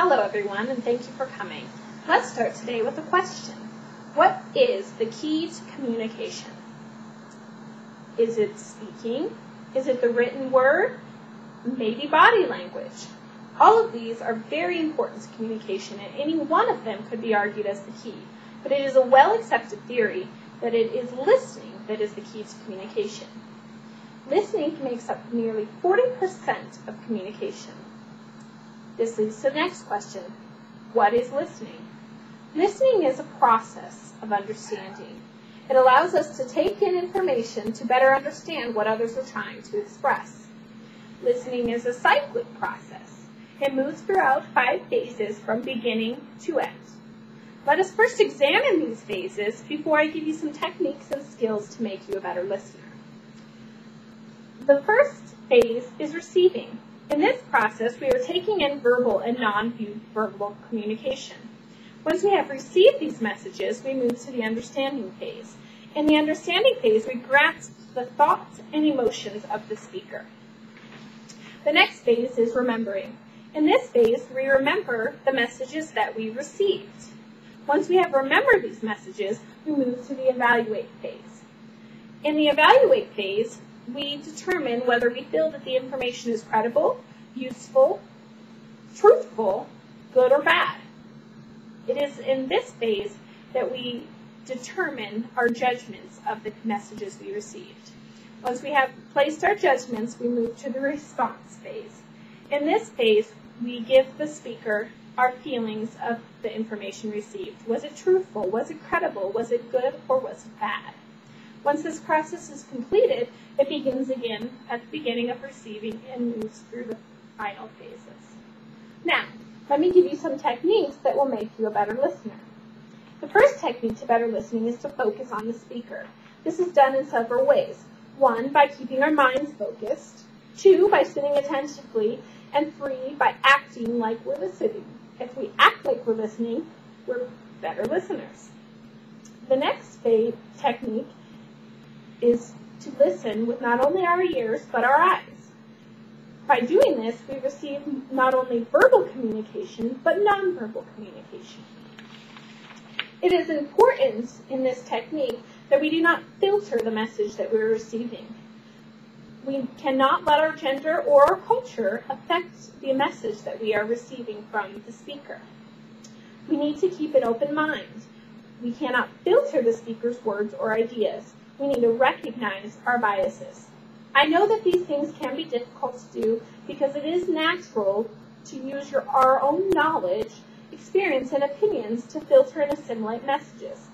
Hello everyone, and thank you for coming. Let's start today with a question. What is the key to communication? Is it speaking? Is it the written word? Maybe body language. All of these are very important to communication, and any one of them could be argued as the key. But it is a well-accepted theory that it is listening that is the key to communication. Listening makes up nearly 40% of communication. This leads to the next question. What is listening? Listening is a process of understanding. It allows us to take in information to better understand what others are trying to express. Listening is a cyclic process. It moves throughout 5 phases from beginning to end. Let us first examine these phases before I give you some techniques and skills to make you a better listener. The first phase is receiving. In this process, we are taking in verbal and non-verbal communication. Once we have received these messages, we move to the understanding phase. In the understanding phase, we grasp the thoughts and emotions of the speaker. The next phase is remembering. In this phase, we remember the messages that we received. Once we have remembered these messages, we move to the evaluate phase. In the evaluate phase, we determine whether we feel that the information is credible, useful, truthful, good, or bad. It is in this phase that we determine our judgments of the messages we received. Once we have placed our judgments, we move to the response phase. In this phase, we give the speaker our feelings of the information received. Was it truthful? Was it credible? Was it good, or was it bad? Once this process is completed, it begins again at the beginning of receiving and moves through the final phases. Now, let me give you some techniques that will make you a better listener. The first technique to better listening is to focus on the speaker. This is done in several ways. 1, by keeping our minds focused. 2, by sitting attentively. And 3, by acting like we're listening. If we act like we're listening, we're better listeners. The next technique is to listen with not only our ears, but our eyes. By doing this, we receive not only verbal communication, but nonverbal communication. It is important in this technique that we do not filter the message that we're receiving. We cannot let our gender or our culture affect the message that we are receiving from the speaker. We need to keep an open mind. We cannot filter the speaker's words or ideas. We need to recognize our biases. I know that these things can be difficult to do because it is natural to use our own knowledge, experience, and opinions to filter and assimilate messages.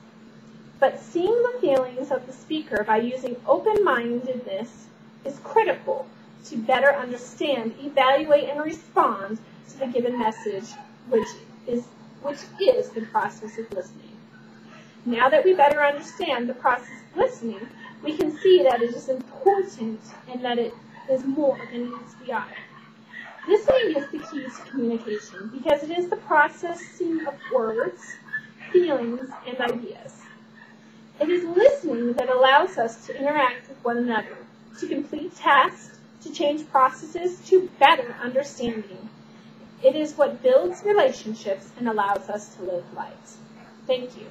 But seeing the feelings of the speaker by using open-mindedness is critical to better understand, evaluate, and respond to the given message, which is the process of listening. Now that we better understand the process of listening, we can see that it is important and that it is more than meets the eye. Listening is the key to communication because it is the processing of words, feelings, and ideas. It is listening that allows us to interact with one another, to complete tasks, to change processes, to better understanding. It is what builds relationships and allows us to live lives. Thank you.